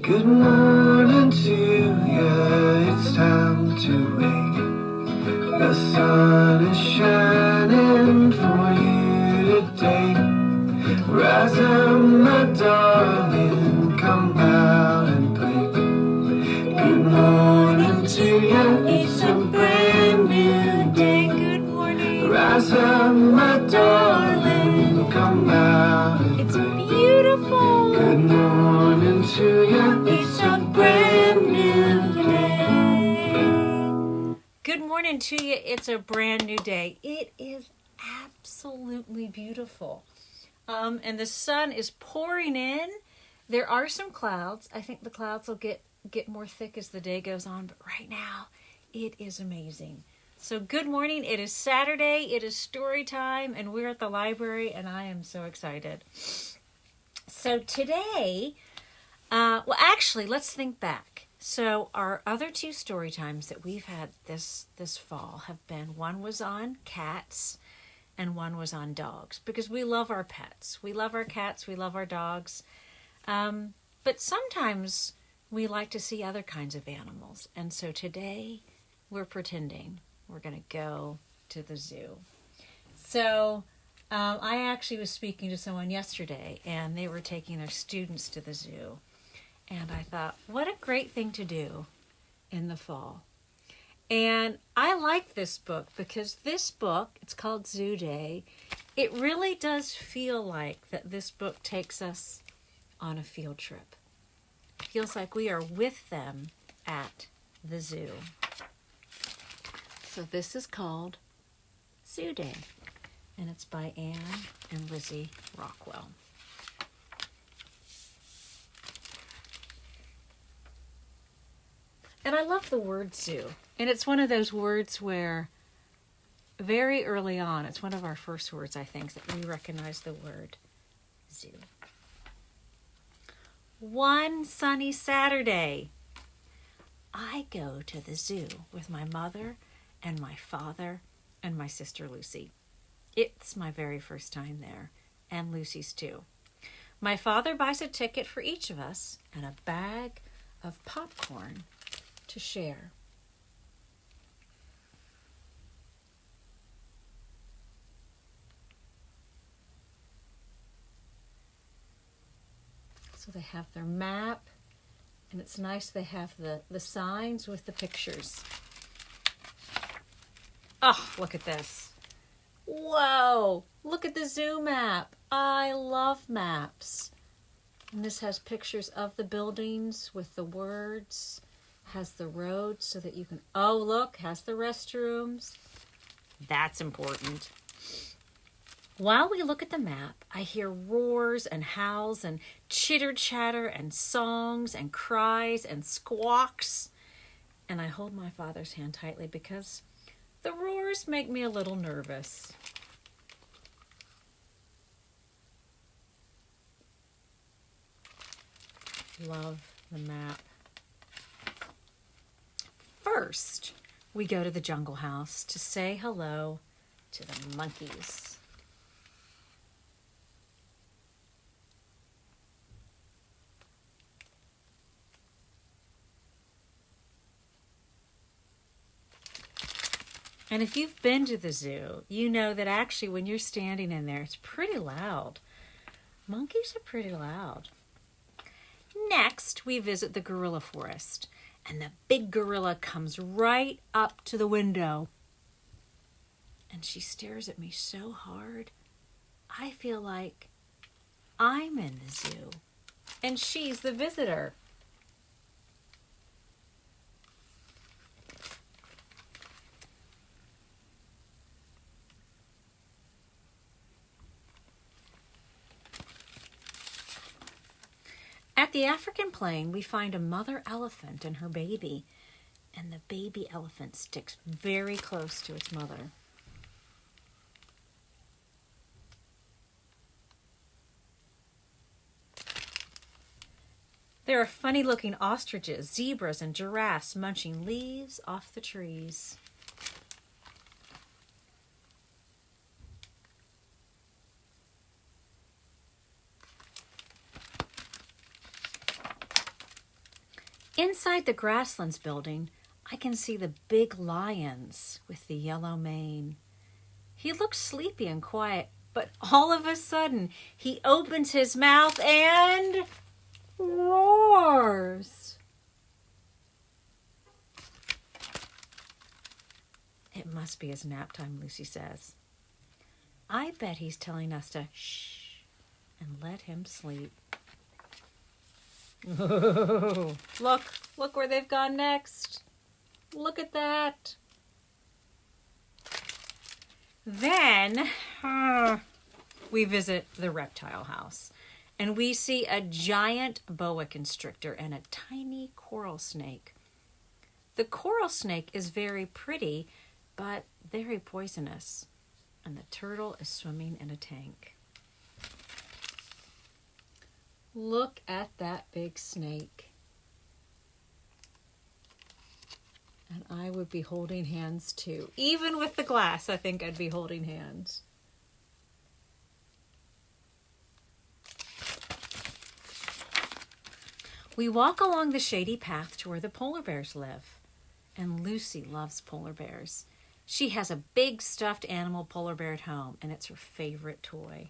Good morning to you, it's time to wake. The sun is shining for you today. Rise up, my darling, come out and play. Good morning to you, it's a brand new day. Good morning. Rise up, my darling, come out and It's play. beautiful. Good morning to you, It's a brand new day. Good morning to you. It's a brand new day. It is absolutely beautiful. And the sun is pouring in. There are some clouds. I think the clouds will get more thick as the day goes on. But right now, it is amazing. So good morning. It is Saturday. It is story time. And we're at the library. And I am so excited. So today, actually, let's think back. So our other two story times that we've had this fall have been, one was on cats and one was on dogs, because we love our pets. We love our cats. We love our dogs. But sometimes we like to see other kinds of animals. And so today we're pretending we're going to go to the zoo. So I actually was speaking to someone yesterday, and they were taking their students to the zoo. And I thought, what a great thing to do in the fall. And I like this book because this book, it's called Zoo Day. It really does feel like that this book takes us on a field trip. It feels like we are with them at the zoo. So this is called Zoo Day. And it's by Anne and Lizzie Rockwell. And I love the word zoo. And it's one of those words where very early on, it's one of our first words, I think, that we recognize the word zoo. One sunny Saturday, I go to the zoo with my mother and my father and my sister Lucy. It's my very first time there, and Lucy's too. My father buys a ticket for each of us and a bag of popcorn to share. So they have their map, and it's nice they have the signs with the pictures. Oh, look at this. Whoa, look at the zoo map. I love maps. And this has pictures of the buildings with the words, has the roads so that you can, oh look, has the restrooms. That's important. While we look at the map, I hear roars and howls and chitter chatter and songs and cries and squawks. And I hold my father's hand tightly because the roars make me a little nervous. Love the map. First, we go to the jungle house to say hello to the monkeys. And if you've been to the zoo, you know that actually when you're standing in there, it's pretty loud. Monkeys are pretty loud. Next, we visit the gorilla forest, and the big gorilla comes right up to the window. And she stares at me so hard, I feel like I'm in the zoo, and she's the visitor. At the African plain, we find a mother elephant and her baby, and the baby elephant sticks very close to its mother. There are funny-looking ostriches, zebras, and giraffes munching leaves off the trees. Inside the Grasslands building, I can see the big lions with the yellow mane. He looks sleepy and quiet, but all of a sudden, he opens his mouth and roars. It must be his nap time, Lucy says. I bet he's telling us to shh and let him sleep. Look where they've gone next. Look at that. Then we visit the reptile house, and we see a giant boa constrictor and a tiny coral snake. The coral snake is very pretty, but very poisonous, and the turtle is swimming in a tank. Look at that big snake. And I would be holding hands too. Even with the glass, I think I'd be holding hands. We walk along the shady path to where the polar bears live. And Lucy loves polar bears. She has a big stuffed animal polar bear at home, and it's her favorite toy.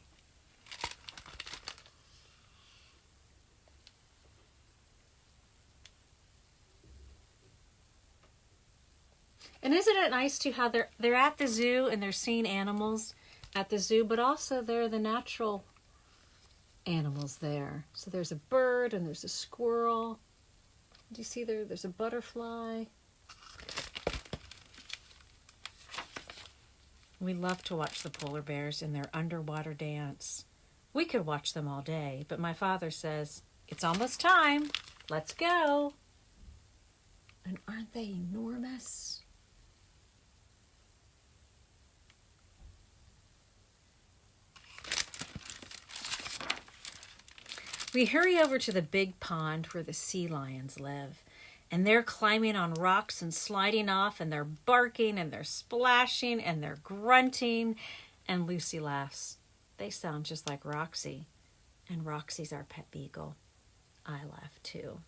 And isn't it nice too how they're at the zoo and they're seeing animals at the zoo, but also they're the natural animals there. So there's a bird and there's a squirrel. Do you see there's a butterfly? We love to watch the polar bears in their underwater dance. We could watch them all day, but my father says, it's almost time. Let's go. And aren't they enormous? We hurry over to the big pond where the sea lions live. And they're climbing on rocks and sliding off, and they're barking, and they're splashing, and they're grunting. And Lucy laughs. They sound just like Roxy. And Roxy's our pet beagle. I laugh too.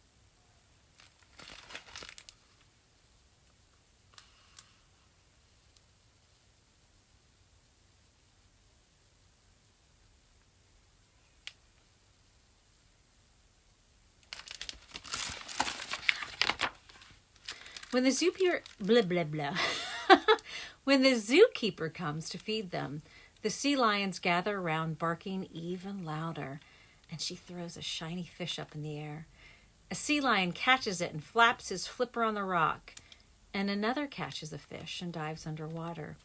When the When the zookeeper comes to feed them, the sea lions gather around, barking even louder, and she throws a shiny fish up in the air. A sea lion catches it and flaps his flipper on the rock, and another catches a fish and dives underwater.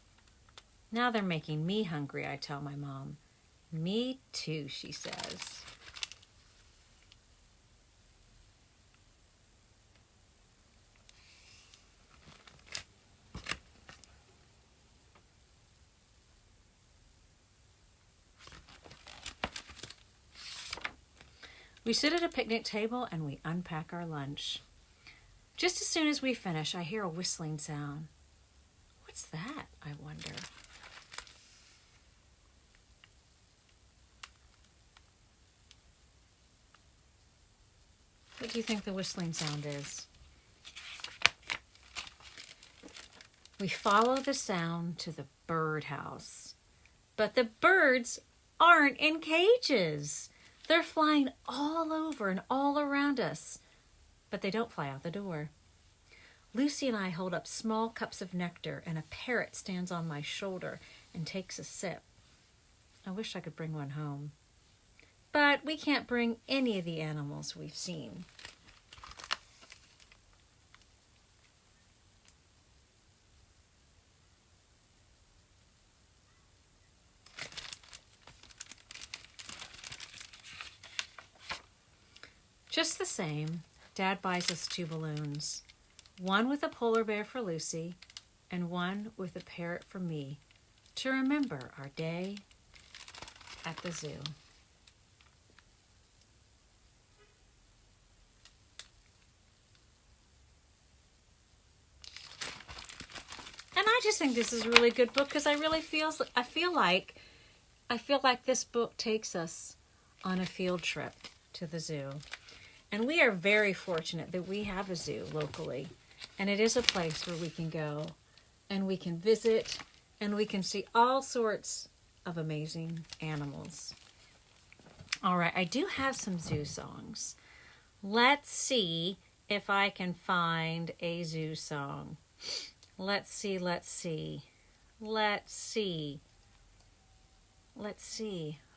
Now they're making me hungry, I tell my mom. Me too, she says. We sit at a picnic table and we unpack our lunch. Just as soon as we finish, I hear a whistling sound. What's that, I wonder? What do you think the whistling sound is? We follow the sound to the birdhouse. But the birds aren't in cages. They're flying all over and all around us, but they don't fly out the door. Lucy and I hold up small cups of nectar, and a parrot stands on my shoulder and takes a sip. I wish I could bring one home. But we can't bring any of the animals we've seen. Just the same, Dad buys us 2 balloons. One with a polar bear for Lucy, and one with a parrot for me, to remember our day at the zoo. And I just think this is a really good book because I feel like this book takes us on a field trip to the zoo. And we are very fortunate that we have a zoo locally. And it is a place where we can go and we can visit and we can see all sorts of amazing animals. All right, I do have some zoo songs. Let's see if I can find a zoo song. Let's see.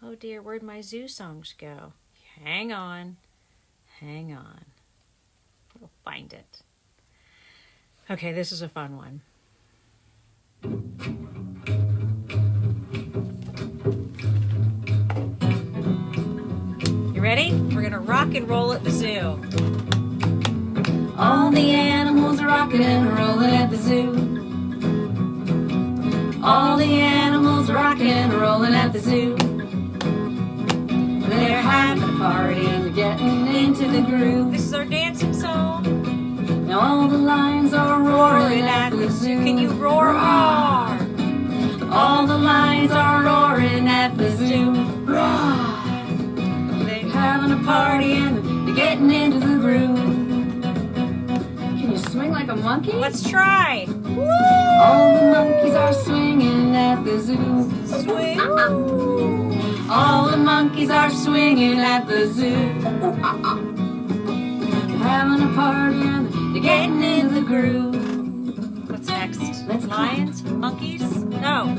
Oh dear, where'd my zoo songs go? Hang on. We'll find it. Okay, this is a fun one. You ready? We're gonna rock and roll at the zoo. All the animals are rocking and rolling at the zoo. All the animals are rocking and rolling at the zoo. They're having a party and they're getting into the groove. This is our dancing song. Now all the lions are roaring at the zoo. Can you roar? Roar! All the lions are roaring at the zoo. Roar! They're having a party and they're getting into the groove. Can you swing like a monkey? Let's try. Woo! All the monkeys are swinging at the zoo. Swing. All the monkeys are swinging at the zoo. They're having a party and they're getting into the groove. What's next? Let's lions? Monkeys? No.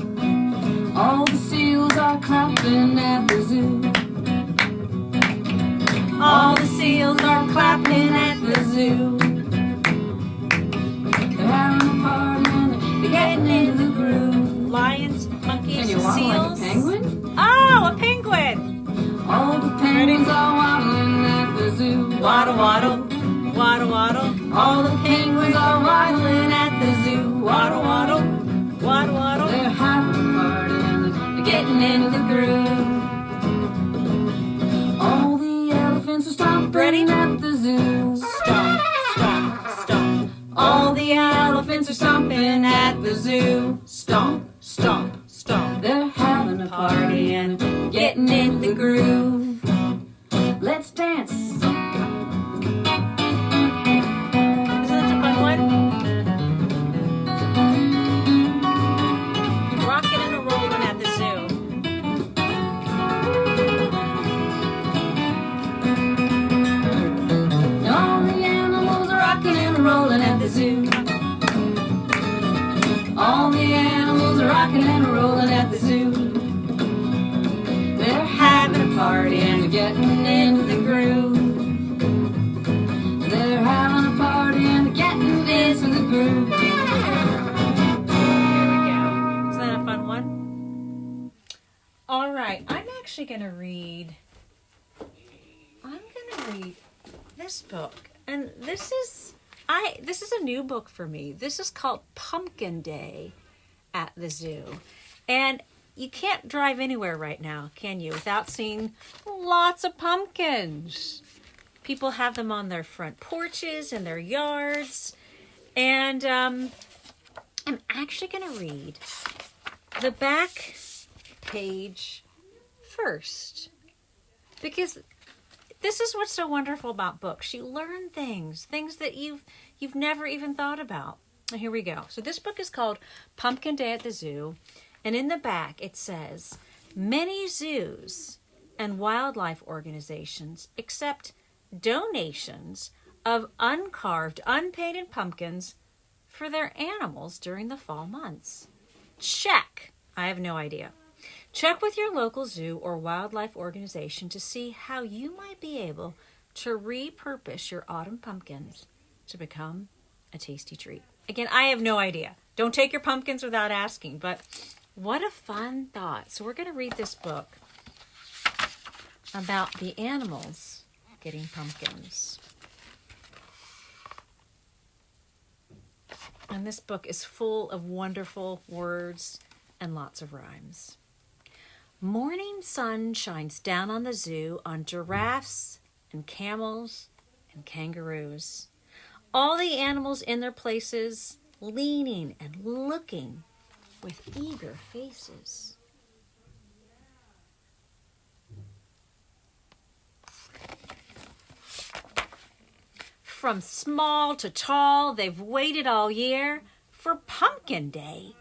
All the seals are clapping at the zoo. All the seals are clapping at the zoo. They're having a party and they're getting into the groove. Lions, monkeys, Can you waddle seals. like a penguin? Oh, a penguin! All the penguins are waddling at the zoo. Waddle, waddle, waddle, waddle. All the penguins are waddling at the zoo. Waddle, waddle, waddle, waddle. They're having a party and they're getting into the groove. All the elephants are stomping Ready? at the zoo. Stomp, stomp, stomp. All the elephants are stomping at the zoo. Stomp, stomp, stomp. They're having a party and getting into the groove. Let's dance. Isn't that a fun one? Rocking and a rolling at the zoo. All the animals are rocking and rolling at the zoo. All the animals are rocking and rolling at the zoo. They're having a party and they're getting into the groove. They're having a party and they're getting into the groove. There we go. Isn't that a fun one? All right, I'm actually going to read this book. And this is a new book for me. This is called Pumpkin Day at the Zoo. And you can't drive anywhere right now, can you, without seeing lots of pumpkins. People have them on their front porches and their yards. And I'm actually going to read the back page first, because this is what's so wonderful about books. You learn things that you've never even thought about. And here we go. So this book is called Pumpkin Day at the Zoo. And in the back it says, many zoos and wildlife organizations accept donations of uncarved, unpainted pumpkins for their animals during the fall months. Check. I have no idea. Check with your local zoo or wildlife organization to see how you might be able to repurpose your autumn pumpkins to become a tasty treat. Again, I have no idea. Don't take your pumpkins without asking, but what a fun thought. So we're going to read this book about the animals getting pumpkins. And this book is full of wonderful words and lots of rhymes. Morning sun shines down on the zoo, on giraffes and camels and kangaroos. All the animals in their places, leaning and looking with eager faces. from small to tall, they've waited all year for Pumpkin Day,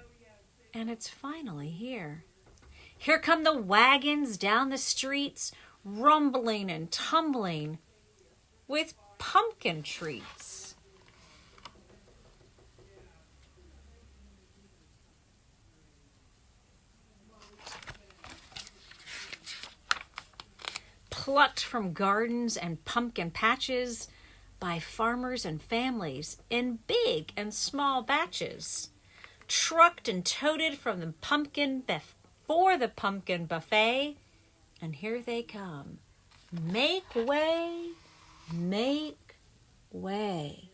and it's finally here. Here come the wagons down the streets, rumbling and tumbling with pumpkin treats. Plucked from gardens and pumpkin patches by farmers and families in big and small batches. Trucked and toted from the pumpkin for the pumpkin buffet, and here they come. Make way, make way.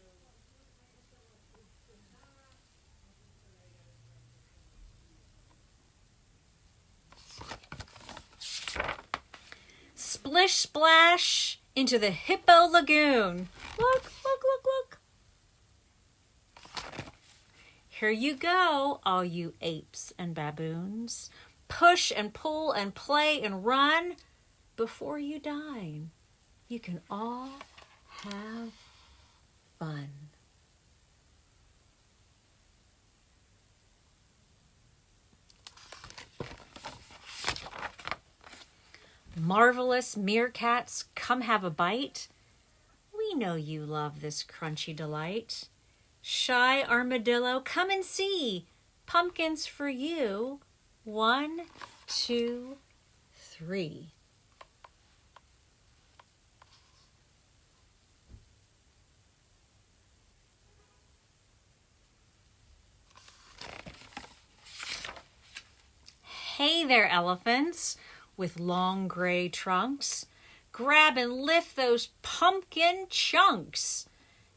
Splish splash into the Hippo Lagoon. Look, look, look, look. Here you go, all you apes and baboons. Push and pull and play and run before you dine. You can all have fun. Marvelous meerkats, come have a bite. We know you love this crunchy delight. Shy armadillo, come and see. Pumpkins for you. 1, 2, 3. Hey there, elephants with long gray trunks. Grab and lift those pumpkin chunks.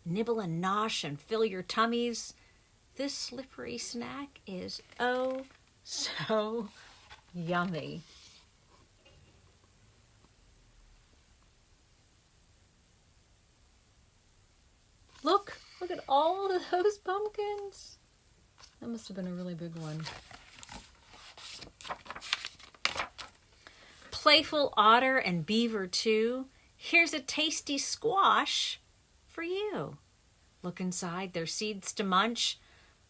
Nibble and nosh and fill your tummies. This slippery snack is oh so yummy. Look at all of those pumpkins. That must have been a really big one. Playful otter and beaver too. Here's a tasty squash for you. Look inside, there's seeds to munch.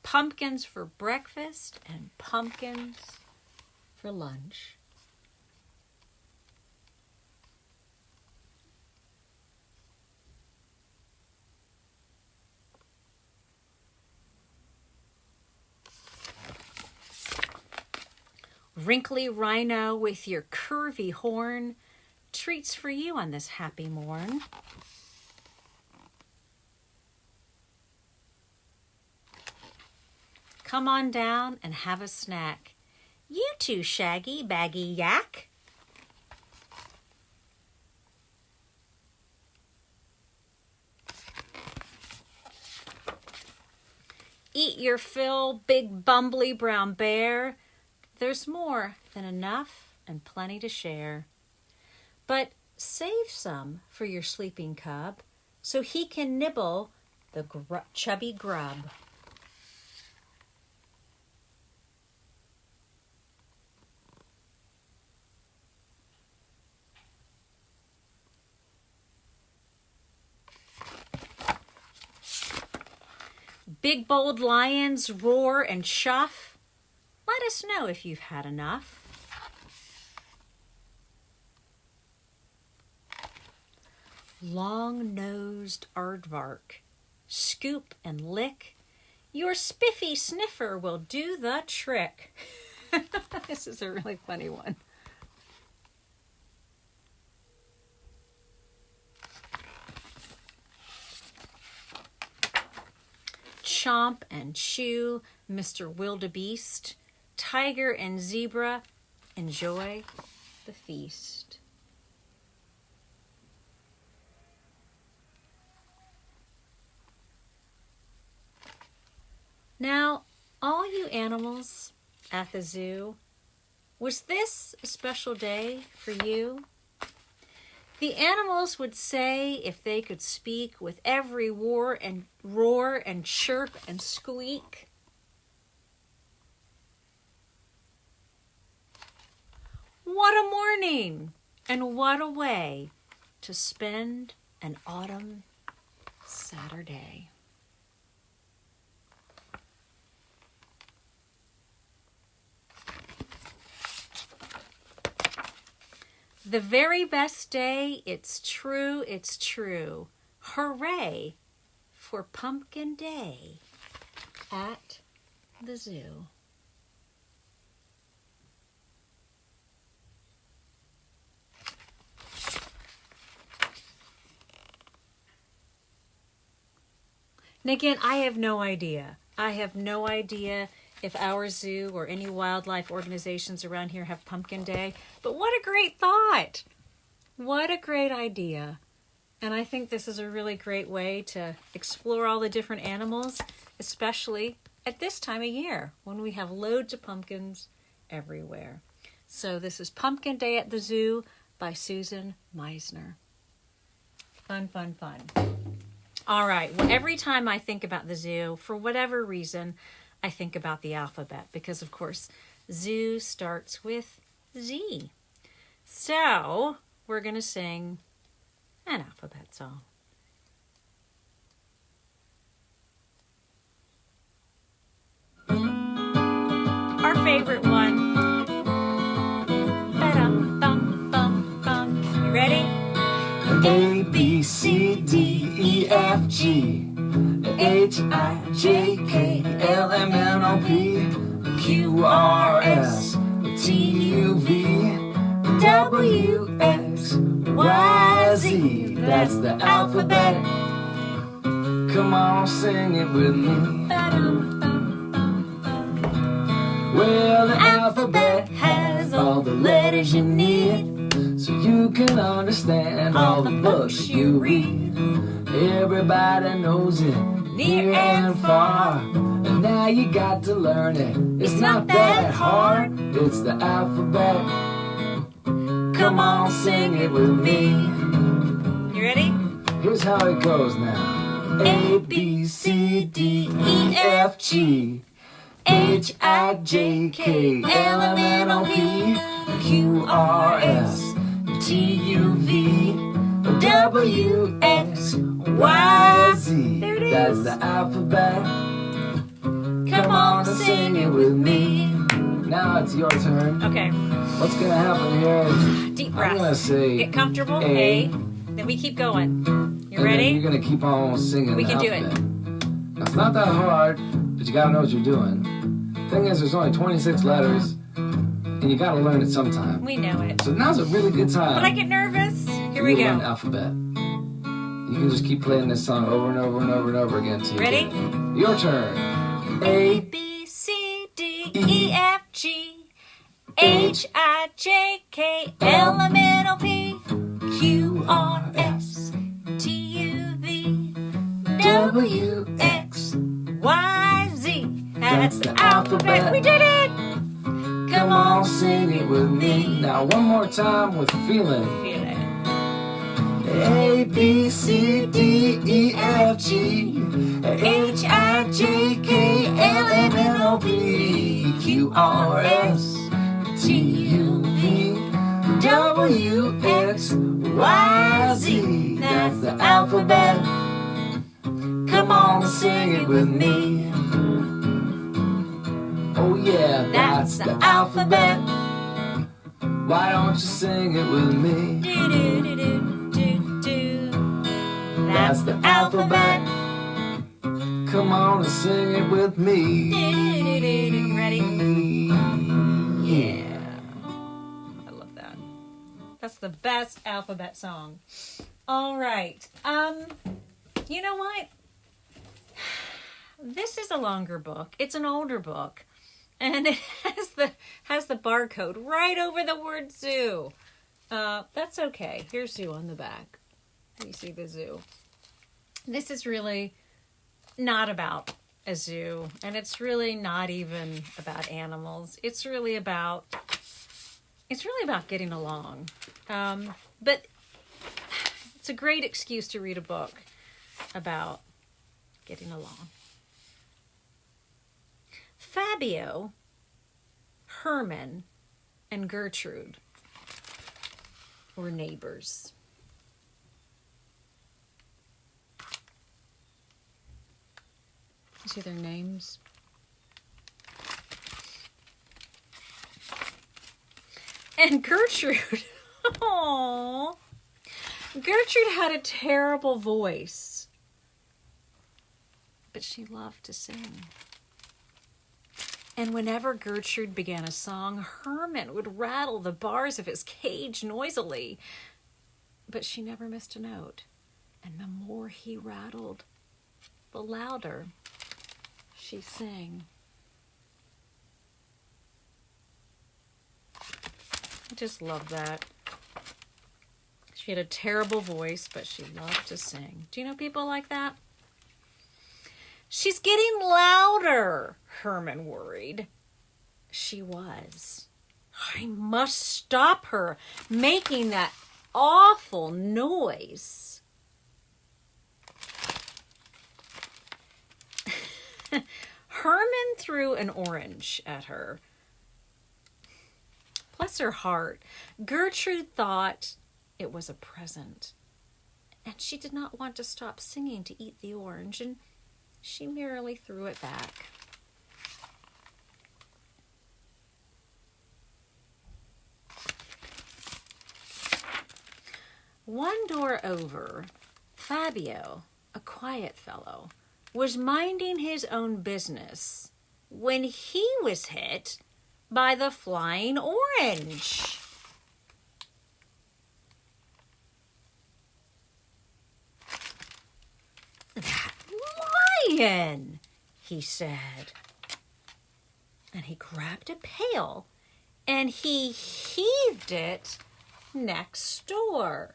Pumpkins for breakfast and pumpkins for lunch. Wrinkly rhino with your curvy horn, treats for you on this happy morn. Come on down and have a snack. You too, Shaggy Baggy Yak. Eat your fill, big bumbly brown bear. There's more than enough and plenty to share. But save some for your sleeping cub so he can nibble the chubby grub. Big bold lions roar and chuff. Let us know if you've had enough. Long-nosed aardvark, scoop and lick. Your spiffy sniffer will do the trick. This is a really funny one. Chomp and chew, Mr. Wildebeest. Tiger and zebra, enjoy the feast. Now, all you animals at the zoo, was this a special day for you? The animals would say if they could speak with every roar and chirp and squeak. What a morning and what a way to spend an autumn Saturday. The very best day, it's true, it's true. Hooray for Pumpkin Day at the zoo. And again, I have no idea. I have no idea if our zoo or any wildlife organizations around here have Pumpkin Day. But what a great thought! What a great idea. And I think this is a really great way to explore all the different animals, especially at this time of year when we have loads of pumpkins everywhere. So this is Pumpkin Day at the Zoo by Susan Meisner. Fun, fun, fun. All right. Well, every time I think about the zoo, for whatever reason, I think about the alphabet because, of course, zoo starts with Z. So we're going to sing an alphabet song. Our favorite one. Ba-dum-bum-bum-bum. You ready? A, B, C, D, E, F, G, H, I, J, K, L, M, N, O, P, Q, R, S, T, U, V, W, X, Y, Z. That's the alphabet. Come on, sing it with me. Well, the alphabet has all the letters you need, so you can understand all the books you read. Everybody knows it, near and far, and now you got to learn it. It's not that hard, it's the alphabet. Come on, sing it with me. You ready? Here's how it goes now. A, B, C, D, E, F, G, H, I, J, K, L, M, N, O, P, Q, R, S, T, U, V, W, X, Y, Z. There it is. That's the alphabet. Come on, sing it with me. Now it's your turn. Okay. What's gonna happen here is Deep I'm breath. gonna say Get comfortable. A. A. Then we keep going. You and ready? then you're gonna keep on singing. We the can do it. alphabet. Now, it's not that hard, but you gotta know what you're doing. Thing is, there's only 26 letters, and you gotta learn it sometime. We know it. So now's a really good time. But I get nervous. Here for we you to learn the go. alphabet. You can just keep playing this song over and over and over and over again. Till you Ready? get it. Your turn. A, B, C, D, E, F, G, H, I, J, K, L, M, N, O, P, Q, R, S, T, U, V, W, X, Y, Z. That's the alphabet. We did it! Come on, sing it with me. Now one more time with feeling. Feel it. A, B, C, D, E, F, G, H, I, J, K, L, M, N, O, P, Q, R, S, T, U, V, W, X, Y, Z. That's the alphabet. Come on, sing it with me. Oh yeah, that's the alphabet. Why don't you sing it with me? Do, do, do, do, do, do. That's the alphabet. Come on and sing it with me. Do, do, do, do, do. Ready? Yeah. I love that. That's the best alphabet song. All right. You know what? This is a longer book. It's an older book. And it has the barcode right over the word zoo. That's okay. Here's zoo on the back. You see the zoo. This is really not about a zoo, and it's really not even about animals. It's really about getting along. But it's a great excuse to read a book about getting along. Fabio, Herman, and Gertrude were neighbors. see their names. And Gertrude, oh, Gertrude had a terrible voice, but she loved to sing. And whenever Gertrude began a song, Herman would rattle the bars of his cage noisily. But she never missed a note. And the more he rattled, the louder she sang. I just love that. She had a terrible voice, but she loved to sing. Do you know people like that? She's getting louder, Herman worried. She was. I must stop her making that awful noise. Herman threw an orange at her. Bless her heart, Gertrude thought it was a present, and she did not want to stop singing to eat the orange, and she merely threw it back. One door over, Fabio, a quiet fellow, was minding his own business when he was hit by the flying orange. That lion, he said. And he grabbed a pail and he heaved it next door.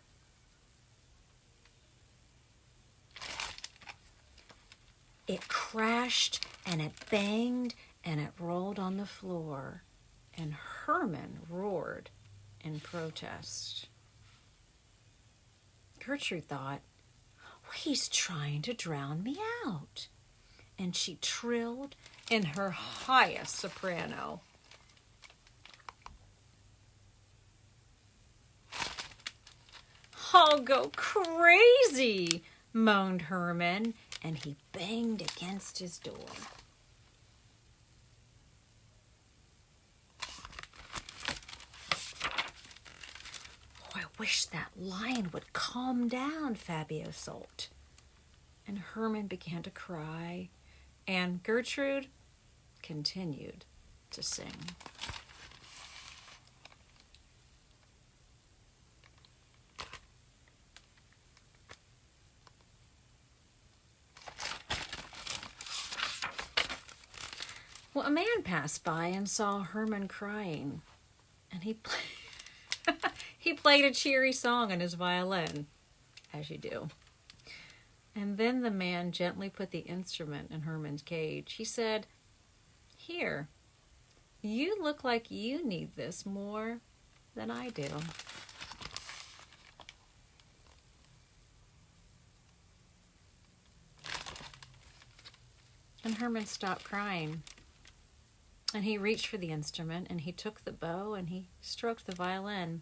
It crashed and it banged and it rolled on the floor, and Herman roared in protest. Gertrude thought, well, he's trying to drown me out. And she trilled in her highest soprano. I'll go crazy, moaned Herman, and he banged against his door. Oh, I wish that lion would calm down, Fabio sulked. And Herman began to cry, and Gertrude continued to sing. Well, a man passed by and saw Herman crying, and he played a cheery song on his violin, as you do. And then the man gently put the instrument in Herman's cage. He said, "Here, you look like you need this more than I do." And Herman stopped crying. And he reached for the instrument, and he took the bow, and he stroked the violin,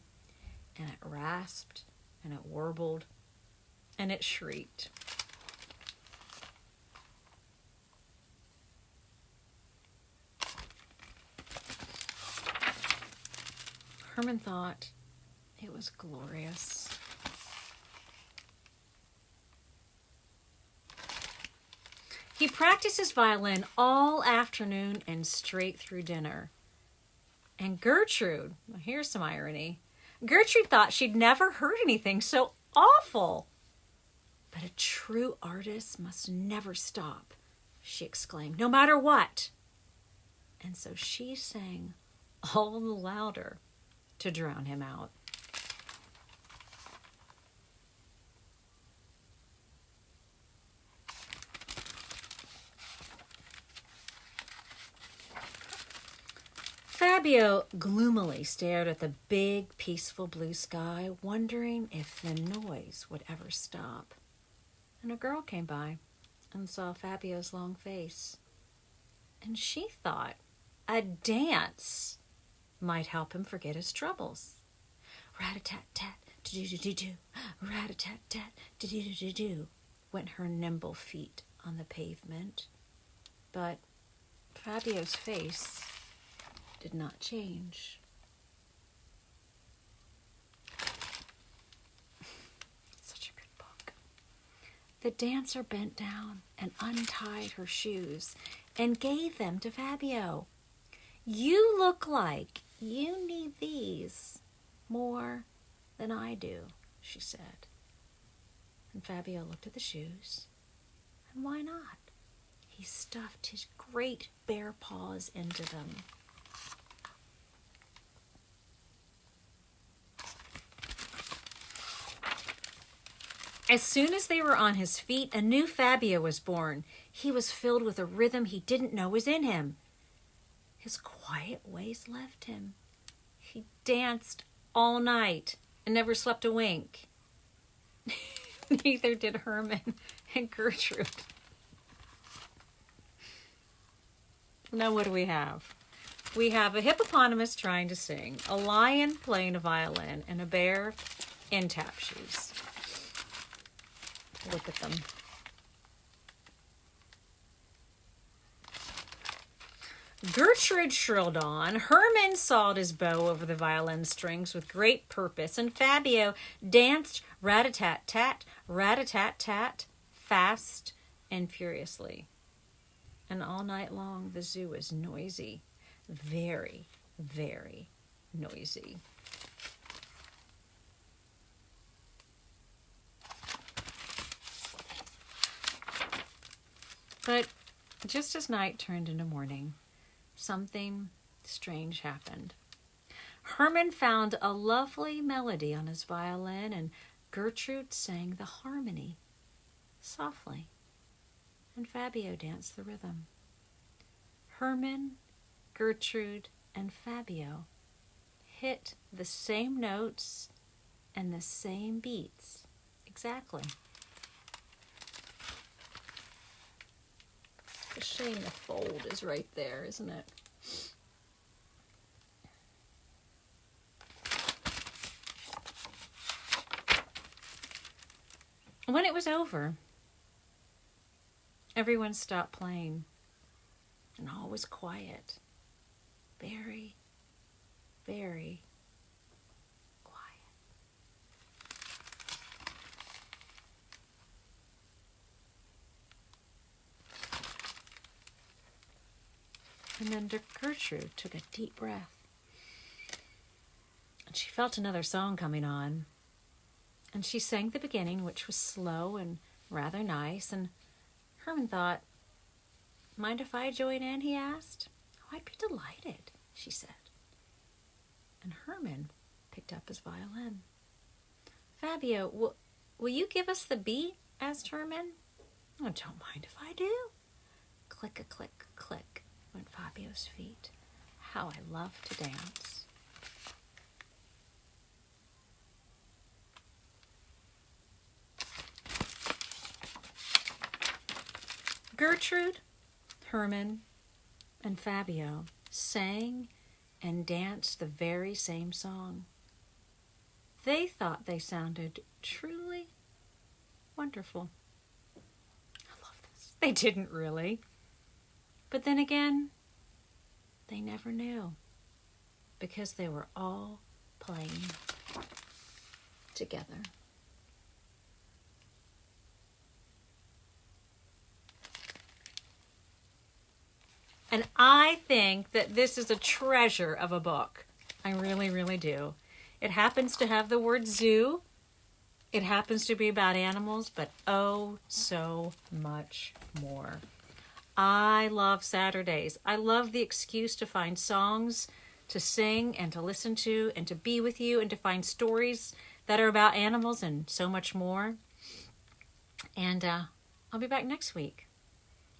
and it rasped, and it warbled, and it shrieked. Herman thought it was glorious. He practiced his violin all afternoon and straight through dinner. And Gertrude, here's some irony, Gertrude thought she'd never heard anything so awful. But a true artist must never stop, she exclaimed, no matter what. And so she sang all the louder to drown him out. Fabio gloomily stared at the big, peaceful blue sky, wondering if the noise would ever stop. And a girl came by and saw Fabio's long face. And she thought a dance might help him forget his troubles. Rat-a-tat-tat, do-do-do-do-do, rat-a-tat-tat, do-do-do-do-do, went her nimble feet on the pavement. But Fabio's face did not change. Such a good book. The dancer bent down and untied her shoes and gave them to Fabio. You look like you need these more than I do, she said. And Fabio looked at the shoes. And why not? He stuffed his great bare paws into them. As soon as they were on his feet, a new Fabio was born. He was filled with a rhythm he didn't know was in him. His quiet ways left him. He danced all night and never slept a wink. Neither did Herman and Gertrude. Now what do we have? We have a hippopotamus trying to sing, a lion playing a violin, and a bear in tap shoes. Look at them. Gertrude shrilled on. Herman sawed his bow over the violin strings with great purpose, and Fabio danced rat-a-tat-tat, fast and furiously. And all night long the zoo was noisy, very, very noisy. But just as night turned into morning, something strange happened. Herman found a lovely melody on his violin, and Gertrude sang the harmony softly, and Fabio danced the rhythm. Herman, Gertrude, and Fabio hit the same notes and the same beats exactly. It's a shame the fold is right there, isn't it? When it was over, everyone stopped playing, and all was quiet. Very, very quiet. And then Gertrude took a deep breath, and she felt another song coming on. And she sang the beginning, which was slow and rather nice. And Herman thought, "Mind if I join in?" he asked. "Oh, I'd be delighted," she said. And Herman picked up his violin. "Fabio, will you give us the beat?" asked Herman. "Oh, don't mind if I do." Click-a-click, click went Fabio's feet. How I love to dance. Gertrude, Herman, and Fabio sang and danced the very same song. They thought they sounded truly wonderful. I love this. They didn't really. But then again, they never knew, because they were all playing together. And I think that this is a treasure of a book. I really, really do. It happens to have the word zoo. It happens to be about animals, but oh, so much more. I love Saturdays. I love the excuse to find songs to sing and to listen to and to be with you and to find stories that are about animals and so much more. And I'll be back next week.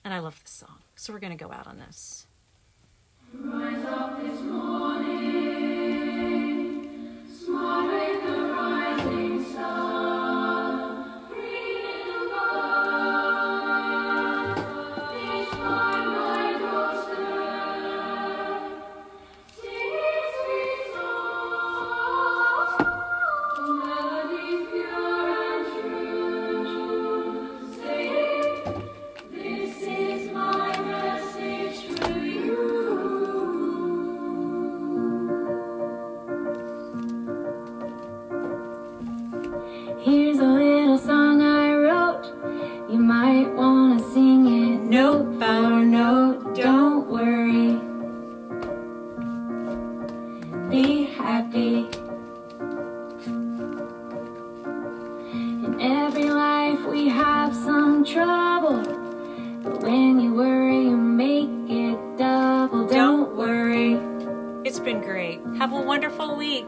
And I love this song, so we're going to go out on this. Rise up this morning, small with the rising sun, green in the bud, fish by my doorstep, singing sweet songs, melodies pure and true, saying, "This is my rest." Here's a little song I wrote. You might want to sing it note for note. Don't worry. Be happy. In every life we have some trouble, but when you worry, you make it double. Don't worry. It's been great. Have a wonderful week.